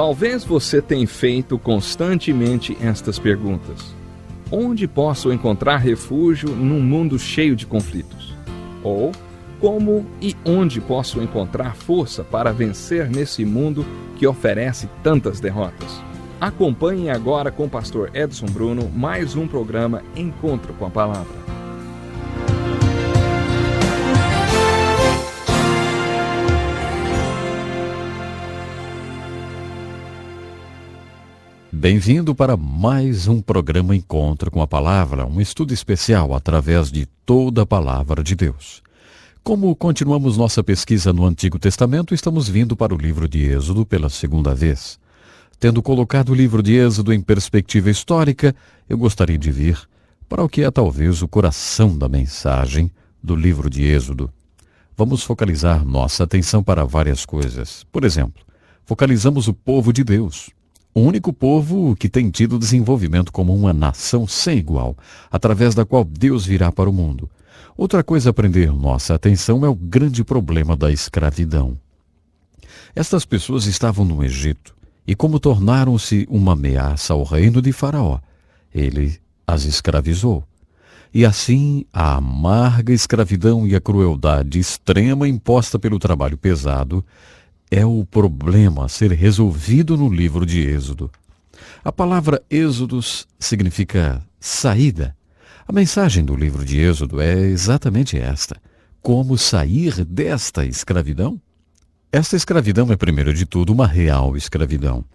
Talvez você tenha feito constantemente estas perguntas. Onde posso encontrar refúgio num mundo cheio de conflitos? Ou, como e onde posso encontrar força para vencer nesse mundo que oferece tantas derrotas? Acompanhe agora com o pastor Edson Bruno mais um programa Encontro com a Palavra. Bem-vindo para mais um programa Encontro com a Palavra, um estudo especial através de toda a Palavra de Deus. Como continuamos nossa pesquisa no Antigo Testamento, estamos vindo para o livro de Êxodo pela segunda vez. Tendo colocado o livro de Êxodo em perspectiva histórica, eu gostaria de vir para o que é talvez o coração da mensagem do livro de Êxodo. Vamos focalizar nossa atenção para várias coisas. Por exemplo, focalizamos o povo de Deus. O único povo que tem tido desenvolvimento como uma nação sem igual, através da qual Deus virá para o mundo. Outra coisa a prender nossa atenção é o grande problema da escravidão. Estas pessoas estavam no Egito, e como tornaram-se uma ameaça ao reino de Faraó, ele as escravizou. E assim, a amarga escravidão e a crueldade extrema imposta pelo trabalho pesado é o problema a ser resolvido no livro de Êxodo. A palavra Êxodos significa saída. A mensagem do livro de Êxodo é exatamente esta: como sair desta escravidão? Esta escravidão é, primeiro de tudo, uma real escravidão.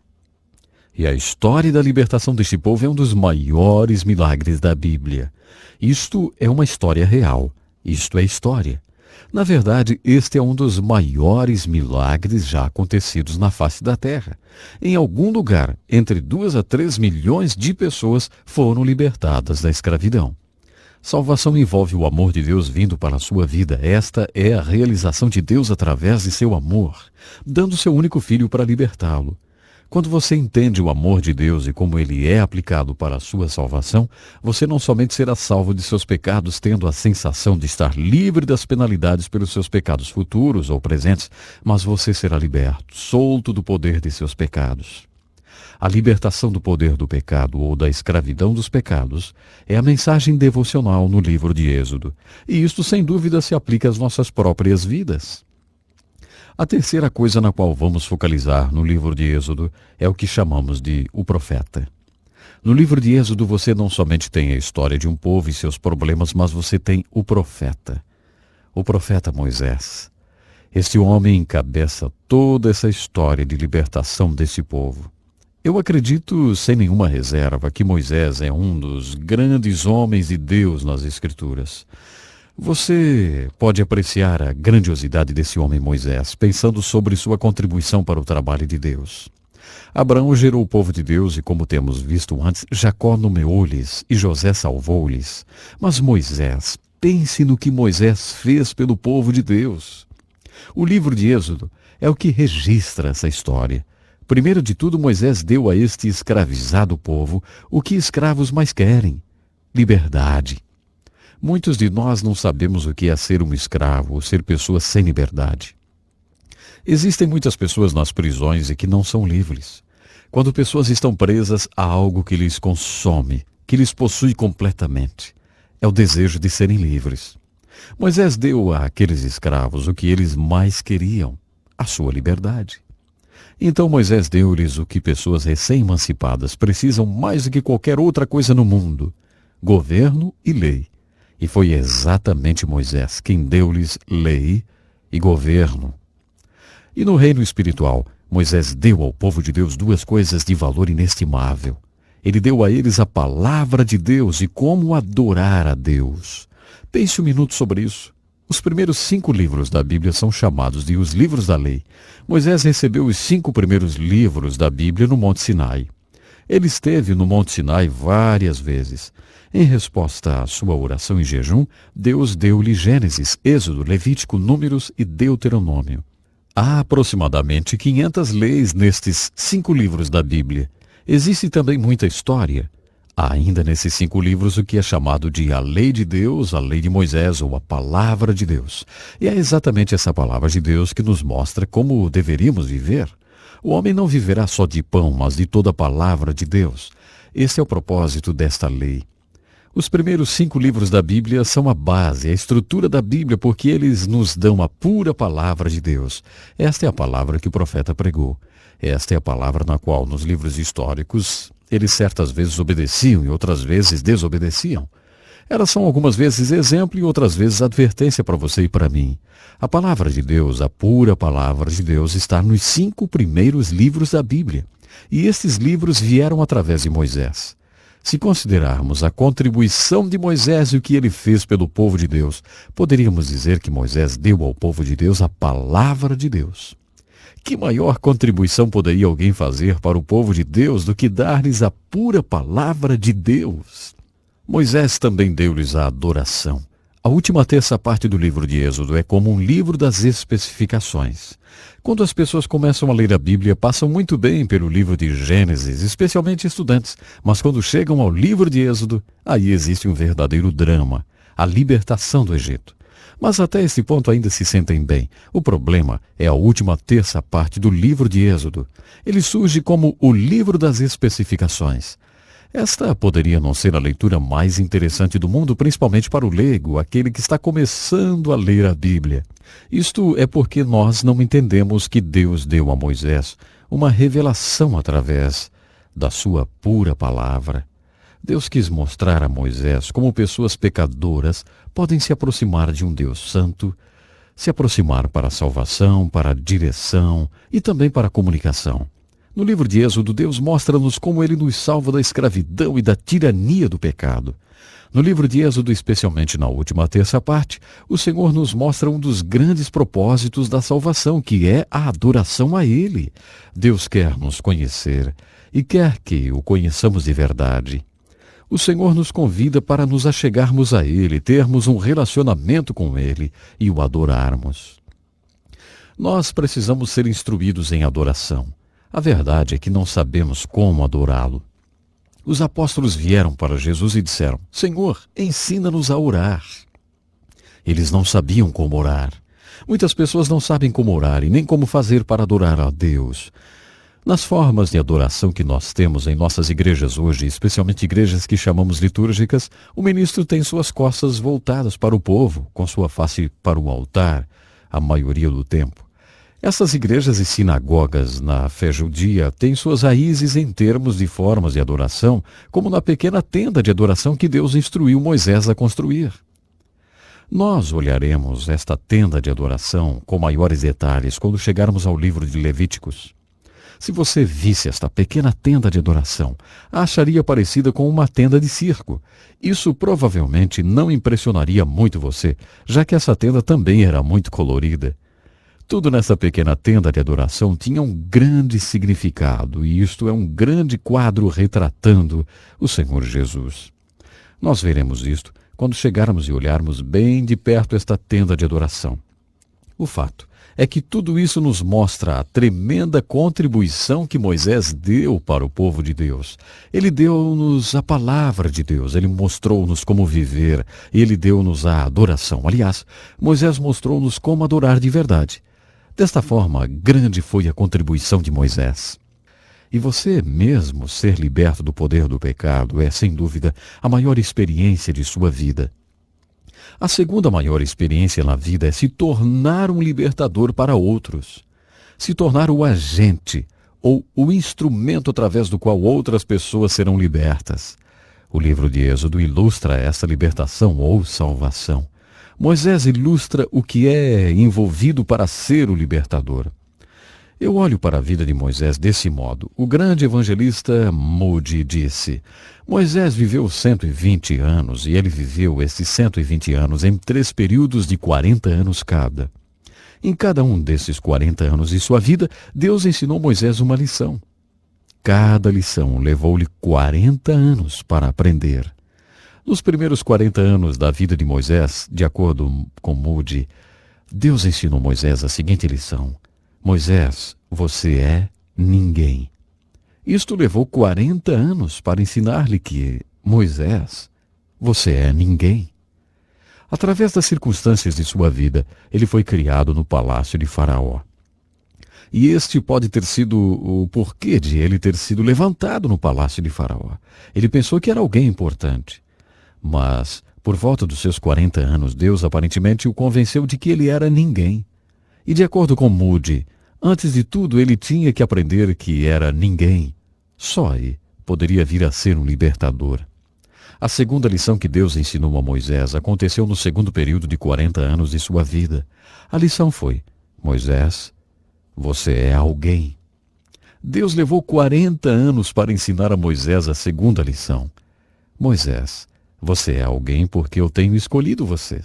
E a história da libertação deste povo é um dos maiores milagres da Bíblia. Isto é uma história real. Isto é história. Na verdade, este é um dos maiores milagres já acontecidos na face da terra. Em algum lugar, entre 2 a 3 milhões de pessoas foram libertadas da escravidão. Salvação envolve o amor de Deus vindo para a sua vida. Esta é a realização de Deus através de seu amor, dando seu único filho para libertá-lo. Quando você entende o amor de Deus e como ele é aplicado para a sua salvação, você não somente será salvo de seus pecados, tendo a sensação de estar livre das penalidades pelos seus pecados futuros ou presentes, mas você será liberto, solto do poder de seus pecados. A libertação do poder do pecado ou da escravidão dos pecados é a mensagem devocional no livro de Êxodo, e isto sem dúvida se aplica às nossas próprias vidas. A terceira coisa na qual vamos focalizar no livro de Êxodo é o que chamamos de o profeta. No livro de Êxodo você não somente tem a história de um povo e seus problemas, mas você tem o profeta Moisés. Este homem encabeça toda essa história de libertação desse povo. Eu acredito, sem nenhuma reserva, que Moisés é um dos grandes homens de Deus nas Escrituras. Você pode apreciar a grandiosidade desse homem Moisés, pensando sobre sua contribuição para o trabalho de Deus. Abraão gerou o povo de Deus e, como temos visto antes, Jacó nomeou-lhes e José salvou-lhes. Mas Moisés, pense no que Moisés fez pelo povo de Deus. O livro de Êxodo é o que registra essa história. Primeiro de tudo, Moisés deu a este escravizado povo o que escravos mais querem: liberdade. Muitos de nós não sabemos o que é ser um escravo ou ser pessoas sem liberdade. Existem muitas pessoas nas prisões e que não são livres. Quando pessoas estão presas, há algo que lhes consome, que lhes possui completamente. É o desejo de serem livres. Moisés deu àqueles escravos o que eles mais queriam: a sua liberdade. Então Moisés deu-lhes o que pessoas recém-emancipadas precisam mais do que qualquer outra coisa no mundo: governo e lei. E foi exatamente Moisés quem deu-lhes lei e governo. E no reino espiritual, Moisés deu ao povo de Deus duas coisas de valor inestimável. Ele deu a eles a palavra de Deus e como adorar a Deus. Pense um minuto sobre isso. Os primeiros 5 livros da Bíblia são chamados de os livros da lei. Moisés recebeu os 5 primeiros livros da Bíblia no Monte Sinai. Ele esteve no Monte Sinai várias vezes. Em resposta à sua oração em jejum, Deus deu-lhe Gênesis, Êxodo, Levítico, Números e Deuteronômio. Há aproximadamente 500 leis nestes 5 livros da Bíblia. Existe também muita história. Há ainda nesses 5 livros o que é chamado de a Lei de Deus, a Lei de Moisés ou a Palavra de Deus. E é exatamente essa Palavra de Deus que nos mostra como deveríamos viver. O homem não viverá só de pão, mas de toda a palavra de Deus. Esse é o propósito desta lei. Os primeiros 5 livros da Bíblia são a base, a estrutura da Bíblia, porque eles nos dão a pura palavra de Deus. Esta é a palavra que o profeta pregou. Esta é a palavra na qual, nos livros históricos, eles certas vezes obedeciam e outras vezes desobedeciam. Elas são algumas vezes exemplo e outras vezes advertência para você e para mim. A palavra de Deus, a pura palavra de Deus, está nos 5 primeiros livros da Bíblia. E estes livros vieram através de Moisés. Se considerarmos a contribuição de Moisés e o que ele fez pelo povo de Deus, poderíamos dizer que Moisés deu ao povo de Deus a palavra de Deus. Que maior contribuição poderia alguém fazer para o povo de Deus do que dar-lhes a pura palavra de Deus? Moisés também deu-lhes a adoração. A última terça parte do livro de Êxodo é como um livro das especificações. Quando as pessoas começam a ler a Bíblia, passam muito bem pelo livro de Gênesis, especialmente estudantes, mas quando chegam ao livro de Êxodo, aí existe um verdadeiro drama, a libertação do Egito. Mas até esse ponto ainda se sentem bem. O problema é a última terça parte do livro de Êxodo. Ele surge como o livro das especificações. Esta poderia não ser a leitura mais interessante do mundo, principalmente para o leigo, aquele que está começando a ler a Bíblia. Isto é porque nós não entendemos que Deus deu a Moisés uma revelação através da sua pura palavra. Deus quis mostrar a Moisés como pessoas pecadoras podem se aproximar de um Deus santo, se aproximar para a salvação, para a direção e também para a comunicação. No livro de Êxodo, Deus mostra-nos como Ele nos salva da escravidão e da tirania do pecado. No livro de Êxodo, especialmente na última terça parte, o Senhor nos mostra um dos grandes propósitos da salvação, que é a adoração a Ele. Deus quer nos conhecer e quer que o conheçamos de verdade. O Senhor nos convida para nos achegarmos a Ele, termos um relacionamento com Ele e o adorarmos. Nós precisamos ser instruídos em adoração. A verdade é que não sabemos como adorá-lo. Os apóstolos vieram para Jesus e disseram: Senhor, ensina-nos a orar. Eles não sabiam como orar. Muitas pessoas não sabem como orar e nem como fazer para adorar a Deus. Nas formas de adoração que nós temos em nossas igrejas hoje, especialmente igrejas que chamamos litúrgicas, o ministro tem suas costas voltadas para o povo, com sua face para o altar, a maioria do tempo. Essas igrejas e sinagogas na fé judia têm suas raízes em termos de formas de adoração, como na pequena tenda de adoração que Deus instruiu Moisés a construir. Nós olharemos esta tenda de adoração com maiores detalhes quando chegarmos ao livro de Levíticos. Se você visse esta pequena tenda de adoração, a acharia parecida com uma tenda de circo. Isso provavelmente não impressionaria muito você, já que essa tenda também era muito colorida. Tudo nessa pequena tenda de adoração tinha um grande significado, e isto é um grande quadro retratando o Senhor Jesus. Nós veremos isto quando chegarmos e olharmos bem de perto esta tenda de adoração. O fato é que tudo isso nos mostra a tremenda contribuição que Moisés deu para o povo de Deus. Ele deu-nos a palavra de Deus, ele mostrou-nos como viver, e ele deu-nos a adoração. Aliás, Moisés mostrou-nos como adorar de verdade. Desta forma, grande foi a contribuição de Moisés. E você mesmo ser liberto do poder do pecado é, sem dúvida, a maior experiência de sua vida. A segunda maior experiência na vida é se tornar um libertador para outros. Se tornar o agente ou o instrumento através do qual outras pessoas serão libertas. O livro de Êxodo ilustra essa libertação ou salvação. Moisés ilustra o que é envolvido para ser o libertador. Eu olho para a vida de Moisés desse modo. O grande evangelista Moody disse: Moisés viveu 120 anos e ele viveu esses 120 anos em 3 períodos de 40 anos cada. Em cada um desses 40 anos de sua vida, Deus ensinou Moisés uma lição. Cada lição levou-lhe 40 anos para aprender. Nos primeiros 40 anos da vida de Moisés, de acordo com Moody, Deus ensinou Moisés a seguinte lição: Moisés, você é ninguém. Isto levou 40 anos para ensinar-lhe que, Moisés, você é ninguém. Através das circunstâncias de sua vida, ele foi criado no palácio de Faraó. E este pode ter sido o porquê de ele ter sido levantado no palácio de Faraó. Ele pensou que era alguém importante. Mas, por volta dos seus 40 anos, Deus aparentemente o convenceu de que ele era ninguém. E de acordo com Moody, antes de tudo ele tinha que aprender que era ninguém. Só aí poderia vir a ser um libertador. A segunda lição que Deus ensinou a Moisés aconteceu no segundo período de 40 anos de sua vida. A lição foi: Moisés, você é alguém. Deus levou 40 anos para ensinar a Moisés a segunda lição. Moisés, você é alguém porque eu tenho escolhido você.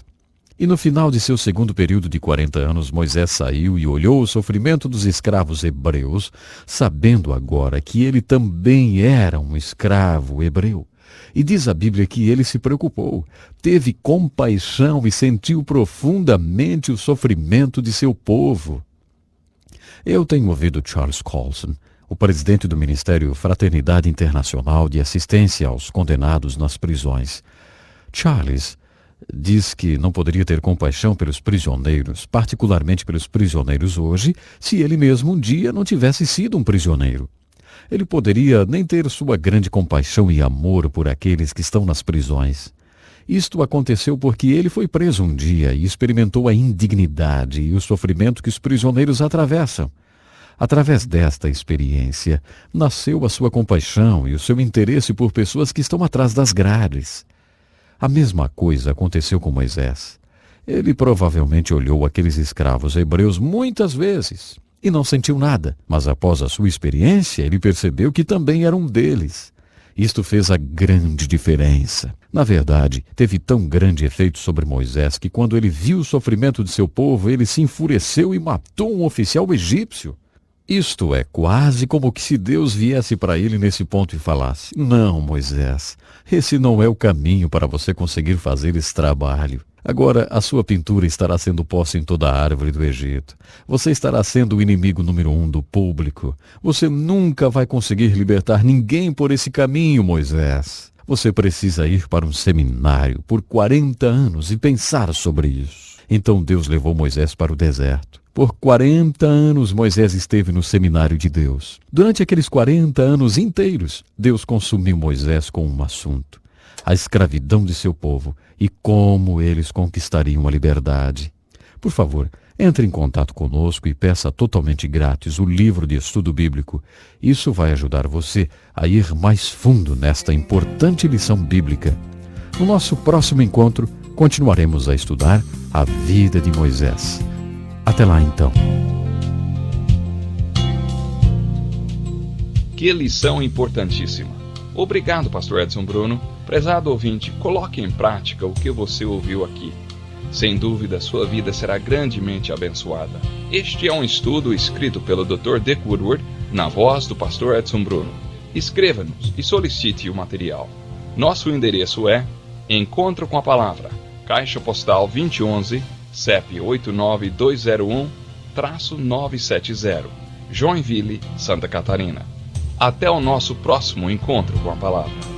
E no final de seu segundo período de 40 anos, Moisés saiu e olhou o sofrimento dos escravos hebreus, sabendo agora que ele também era um escravo hebreu. E diz a Bíblia que ele se preocupou, teve compaixão e sentiu profundamente o sofrimento de seu povo. Eu tenho ouvido Charles Colson, o presidente do Ministério Fraternidade Internacional de Assistência aos Condenados nas Prisões. Charles diz que não poderia ter compaixão pelos prisioneiros, particularmente pelos prisioneiros hoje, se ele mesmo um dia não tivesse sido um prisioneiro. Ele poderia nem ter sua grande compaixão e amor por aqueles que estão nas prisões. Isto aconteceu porque ele foi preso um dia e experimentou a indignidade e o sofrimento que os prisioneiros atravessam. Através desta experiência, nasceu a sua compaixão e o seu interesse por pessoas que estão atrás das grades. A mesma coisa aconteceu com Moisés. Ele provavelmente olhou aqueles escravos hebreus muitas vezes e não sentiu nada, mas após a sua experiência, ele percebeu que também era um deles. Isto fez a grande diferença. Na verdade, teve tão grande efeito sobre Moisés que quando ele viu o sofrimento de seu povo, ele se enfureceu e matou um oficial egípcio. Isto é quase como que se Deus viesse para ele nesse ponto e falasse: não, Moisés, esse não é o caminho para você conseguir fazer esse trabalho. Agora a sua pintura estará sendo posta em toda a árvore do Egito. Você estará sendo o inimigo número 1 do público. Você nunca vai conseguir libertar ninguém por esse caminho, Moisés. Você precisa ir para um seminário por 40 anos e pensar sobre isso. Então Deus levou Moisés para o deserto. Por 40 anos Moisés esteve no seminário de Deus. Durante aqueles 40 anos inteiros, Deus consumiu Moisés com um assunto: a escravidão de seu povo e como eles conquistariam a liberdade. Por favor, entre em contato conosco e peça totalmente grátis o livro de estudo bíblico. Isso vai ajudar você a ir mais fundo nesta importante lição bíblica. No nosso próximo encontro, continuaremos a estudar a vida de Moisés. Até lá, então. Que lição importantíssima. Obrigado, pastor Edson Bruno. Prezado ouvinte, coloque em prática o que você ouviu aqui. Sem dúvida, sua vida será grandemente abençoada. Este é um estudo escrito pelo Dr. Dick Woodward, na voz do pastor Edson Bruno. Escreva-nos e solicite o material. Nosso endereço é Encontro com a Palavra, Caixa Postal 2011, CEP 89201-970, Joinville, Santa Catarina. Até o nosso próximo Encontro com a Palavra.